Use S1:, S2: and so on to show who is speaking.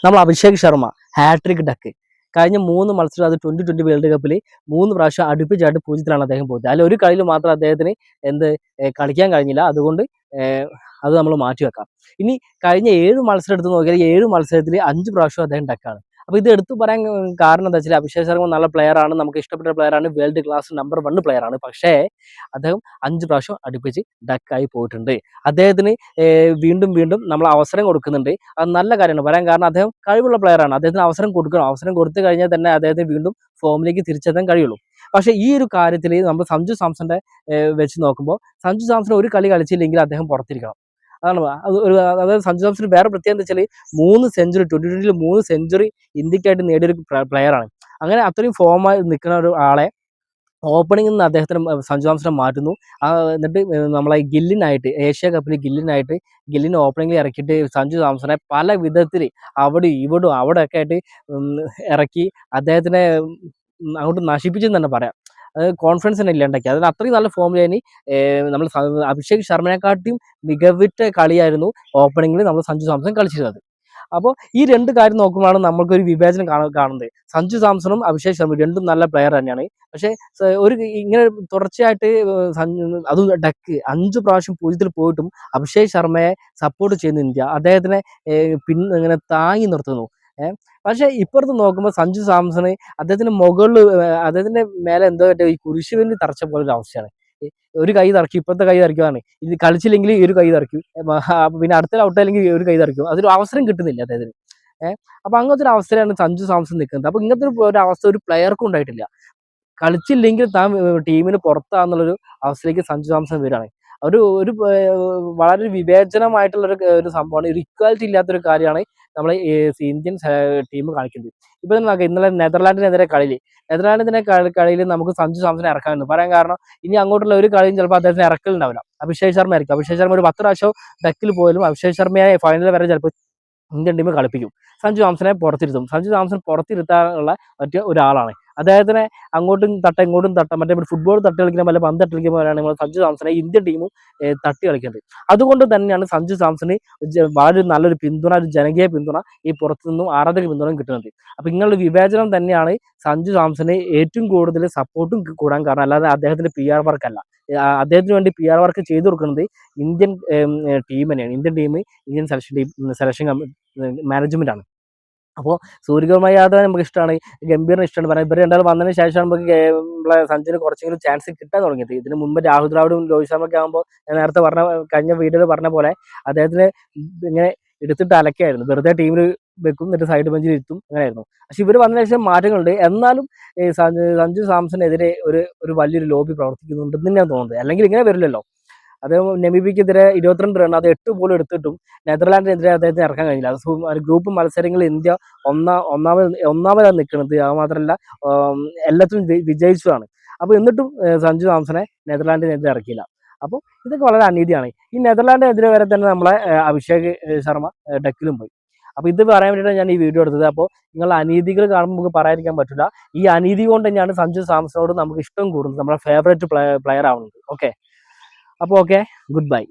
S1: നമ്മൾ Abhishek Sharma hat trick duck കഴിഞ്ഞ 3 മത്സരം അത് 2020 വേൾഡ് കപ്പിൽ 3 പ്രാവശ്യം അടുപ്പിച്ചായിട്ട് 0-ലാണ് അദ്ദേഹം പോയത്. അതിൽ ഒരു കളിയിൽ മാത്രം അദ്ദേഹത്തിന് കളിക്കാൻ കഴിഞ്ഞില്ല. അതുകൊണ്ട് അത് നമ്മൾ മാറ്റിവെക്കാം. ഇനി കഴിഞ്ഞ 7 മത്സരം എടുത്ത് നോക്കിയാൽ 7 മത്സരത്തിൽ 5 പ്രാവശ്യം അദ്ദേഹം ഡക്കാണ്. അപ്പോൾ ഇത് എടുത്തു പറയാൻ കാരണം എന്താ വെച്ചാൽ അഭിഷേക് ശർമ്മ നല്ല പ്ലെയർ ആണ്, നമുക്ക് ഇഷ്ടപ്പെട്ട പ്ലെയർ ആണ്, വേൾഡ് ക്ലാസ് നമ്പർ 1 പ്ലെയർ ആണ്. പക്ഷേ അദ്ദേഹം 5 പ്രാവശ്യം അടുപ്പിച്ച് ഡക്കായി പോയിട്ടുണ്ട്. അദ്ദേഹത്തിന് വീണ്ടും വീണ്ടും നമ്മൾ അവസരം കൊടുക്കുന്നുണ്ട്. അത് നല്ല കാര്യമാണ് പറയാൻ കാരണം അദ്ദേഹം കഴിവുള്ള പ്ലെയർ ആണ്. അദ്ദേഹത്തിന് അവസരം കൊടുക്കണം. അവസരം കൊടുത്തു കഴിഞ്ഞാൽ തന്നെ അദ്ദേഹത്തിന് വീണ്ടും ഫോമിലേക്ക് തിരിച്ചെത്താൻ കഴിയുള്ളൂ. പക്ഷേ ഈ ഒരു കാര്യത്തിൽ നമ്മൾ സഞ്ജു സാംസന്റെ വെച്ച് നോക്കുമ്പോൾ സഞ്ജു സാംസൺ ഒരു കളി കളിച്ചില്ലെങ്കിൽ അദ്ദേഹം പുറത്തിരിക്കണം. അതായത് സഞ്ജു സാംസൺ വേറെ പ്രത്യേകത എന്താ വെച്ചാൽ 3 സെഞ്ചുറി 2020 3 സെഞ്ചുറി ഇന്ത്യക്കായിട്ട് നേടിയൊരു പ്ലെയർ ആണ്. അങ്ങനെ അത്രയും ഫോമായി നിൽക്കുന്ന ഒരു ആളെ ഓപ്പണിംഗിൽ നിന്ന് അദ്ദേഹത്തിന് സഞ്ജു സാംസനെ മാറ്റുന്നു. എന്നിട്ട് നമ്മളെ ഗില്ലിനായിട്ട് ഏഷ്യ കപ്പിൽ ഗില്ലിനെ ഓപ്പണിംഗിൽ ഇറക്കിയിട്ട് സഞ്ജു സാംസനെ പല വിധത്തിൽ അവിടെ ഇവിടും അവിടെയൊക്കെ ആയിട്ട് ഇറക്കി അദ്ദേഹത്തിനെ അങ്ങോട്ട് നശിപ്പിച്ചെന്ന് തന്നെ പറയാം. കോൺഫിഡൻസ് തന്നെ ഇല്ലാണ്ടാക്കി. അതിന് അത്രയും നല്ല ഫോമിലേനി നമ്മൾ അഭിഷേക് ശർമ്മനെക്കാട്ടിയും മികവിറ്റ കളിയായിരുന്നു ഓപ്പണിംഗിൽ നമ്മൾ സഞ്ജു സാംസൺ കളിച്ചിരുന്നത്. അപ്പോൾ ഈ 2 കാര്യം നോക്കുമ്പോഴാണ് നമുക്കൊരു വിവേചനം കാണുന്നത്. സഞ്ജു സാംസണും അഭിഷേക് ശർമ്മയും രണ്ടും നല്ല പ്ലെയർ തന്നെയാണ്. പക്ഷേ ഒരു ഇങ്ങനെ തുടർച്ചയായിട്ട് അത് ഡക്ക് 5 പ്രാവശ്യം 0-ൽ പോയിട്ടും അഭിഷേക് ശർമ്മയെ സപ്പോർട്ട് ചെയ്യുന്ന ഇന്ത്യ അദ്ദേഹത്തിനെ ഇങ്ങനെ താങ്ങി നിർത്തുന്നു. പക്ഷേ ഇപ്പുറത്ത് നോക്കുമ്പോൾ സഞ്ജു സാംസണ് അദ്ദേഹത്തിന്റെ മുകളിൽ അദ്ദേഹത്തിന്റെ മേലെ എന്തോ ഈ കുരിശുവിന് തറച്ച പോലെ ഒരു അവസ്ഥയാണ്. ഒരു കൈ തറക്കും, ഇപ്പോഴത്തെ കൈ തറക്കുവാണ്. ഇത് കളിച്ചില്ലെങ്കിൽ ഈ ഒരു കൈ തറക്കും, പിന്നെ അടുത്ത ഔട്ട് അല്ലെങ്കിൽ ഒരു കൈ തറക്കും. അതൊരു അവസരം കിട്ടുന്നില്ല അദ്ദേഹത്തിന്. അപ്പൊ അങ്ങനത്തെ ഒരു അവസ്ഥയിലാണ് സഞ്ജു സാംസൺ നിൽക്കുന്നത്. അപ്പൊ ഇങ്ങനത്തെ ഒരു അവസ്ഥ ഒരു പ്ലെയർക്കും ഉണ്ടായിട്ടില്ല. കളിച്ചില്ലെങ്കിൽ താൻ ടീമിന് പുറത്താന്നുള്ളൊരു അവസ്ഥയിലേക്ക് സഞ്ജു സാംസൺ വരികയാണ്. ഒരു വളരെ വിവേചനമായിട്ടുള്ള ഒരു സംഭവമാണ്. ഒരു ഇക്വാലിറ്റി ഇല്ലാത്തൊരു കാര്യമാണ് നമ്മളെ ഇന്ത്യൻ ടീം കാണിക്കുന്നത്. ഇപ്പൊ തന്നെ നോക്കാം, ഇന്നലെ നെതർലാൻഡിനെതിരെ കളിയിൽ നമുക്ക് സഞ്ജു സാംസനെ ഇറക്കാമെന്ന് പറയാൻ കാരണം ഇനി അങ്ങോട്ടുള്ള ഒരു കളിയും ചിലപ്പോൾ അദ്ദേഹത്തിന് ഇറക്കലുണ്ടാവില്ല. അഭിഷേക് ശർമ്മ ആയിരിക്കും. അഭിഷേക് ശർമ്മ ഒരു 10 പ്രാവശ്യം ഡക്കിൽ പോയാലും അഭിഷേക് ശർമ്മയെ ഫൈനൽ വരെ ചിലപ്പോൾ ഇന്ത്യൻ ടീം കളിപ്പിക്കും. സഞ്ജു സാംസനെ പുറത്തിരുത്തും. സഞ്ജു സാംസൺ പുറത്തിരുത്താനുള്ള പറ്റിയ ഒരാളാണ്. അദ്ദേഹത്തിനെ അങ്ങോട്ടും തട്ട ഇങ്ങോട്ടും തട്ട മറ്റേ ഫുട്ബോൾ തട്ടി കളിക്കുന്ന പോലെ പന്ത് തട്ടി കളിക്കുമ്പോഴാണ് നമ്മൾ സഞ്ജു സാംസനെ ഇന്ത്യൻ ടീമും തട്ടി കളിക്കുന്നത്. അതുകൊണ്ട് തന്നെയാണ് സഞ്ജു സാംസന് വളരെ നല്ലൊരു പിന്തുണ, ഒരു ജനകീയ പിന്തുണ ഈ പുറത്തുനിന്നും ആരാധക പിന്തുണയും കിട്ടുന്നത്. അപ്പൊ ഇങ്ങനെയുള്ള വിവേചനം തന്നെയാണ് സഞ്ജു സാംസന് ഏറ്റവും കൂടുതൽ സപ്പോർട്ടും കൂടാൻ കാരണം. അല്ലാതെ അദ്ദേഹത്തിന്റെ PR വർക്കല്ല. അദ്ദേഹത്തിന് വേണ്ടി PR വർക്ക് ചെയ്തു കൊടുക്കുന്നത് ഇന്ത്യൻ ടീം തന്നെയാണ്. ഇന്ത്യൻ സെലക്ഷൻ മാനേജ്മെന്റ് ആണ്. അപ്പോൾ സൂര്യകുമാർ യാദവ് നമുക്ക് ഇഷ്ടമാണ്, ഗംഭീറിന് ഇഷ്ടമാണ്. പറയാം ഇവർ രണ്ടാളും വന്നതിന് ശേഷമാണ് നമുക്ക് നമ്മളെ സഞ്ജുവിന് കുറച്ചെങ്കിലും ചാൻസ് കിട്ടാൻ തുടങ്ങിയത്. ഇതിന് മുമ്പ് രാഹുൽ ദ്രാവിഡും രോഹിത് ശർമ്മയൊക്കെ ആകുമ്പോൾ ഞാൻ നേരത്തെ കഴിഞ്ഞ വീഡിയോയിൽ പറഞ്ഞ പോലെ അദ്ദേഹത്തിന് ഇങ്ങനെ എടുത്തിട്ട് അലക്കായിരുന്നു. വെറുതെ ടീമിൽ വെക്കും, എന്നിട്ട് സൈഡ് ബെഞ്ചിൽ ഇരുത്തും, അങ്ങനെയായിരുന്നു. പക്ഷെ ഇവർ വന്നതിന് ശേഷം മാറ്റങ്ങളുണ്ട്. എന്നാലും സഞ്ജു സാംസണെതിരെ ഒരു വലിയൊരു ലോബി പ്രവർത്തിക്കുന്നുണ്ടെന്ന് തന്നെയാണ് തോന്നുന്നത്. അല്ലെങ്കിൽ ഇങ്ങനെ വരില്ലല്ലോ. അദ്ദേഹം നമീബിക്കെതിരെ 22 റൺ, അത് 8 പോലും എടുത്തിട്ടും നെതർലാൻഡിനെതിരെ അദ്ദേഹത്തിന് ഇറക്കാൻ കഴിഞ്ഞില്ല. അത് ഗ്രൂപ്പ് മത്സരങ്ങളിൽ ഇന്ത്യ ഒന്നാമതാണ് നിൽക്കുന്നത്. അത് മാത്രമല്ല എല്ലാത്തിലും വിജയിച്ചതാണ്. അപ്പോൾ എന്നിട്ടും സഞ്ജു സാംസനെ നെതർലാൻഡിനെതിരെ ഇറക്കിയില്ല. അപ്പോൾ ഇതൊക്കെ വളരെ അനീതിയാണ്. ഈ നെതർലാൻഡിനെതിരെ വരെ തന്നെ നമ്മളെ അഭിഷേക് ശർമ്മ ഡക്കിലും പോയി. അപ്പോൾ ഇത് പറയാൻ വേണ്ടിയിട്ടാണ് ഞാൻ ഈ വീഡിയോ എടുത്തത്. അപ്പോൾ നിങ്ങളുടെ അനീതികൾ കാണുമ്പോൾ നമുക്ക് പറയാതിരിക്കാൻ പറ്റില്ല. ഈ അനീതി കൊണ്ട് തന്നെയാണ് സഞ്ജു സാംസണോട് നമുക്ക് ഇഷ്ടം കൂടുന്നത്, നമ്മുടെ ഫേവറേറ്റ് പ്ലെയർ ആവുന്നത്. ഓക്കെ, അപ്പോൾ ഓക്കെ, ഗുഡ് ബൈ.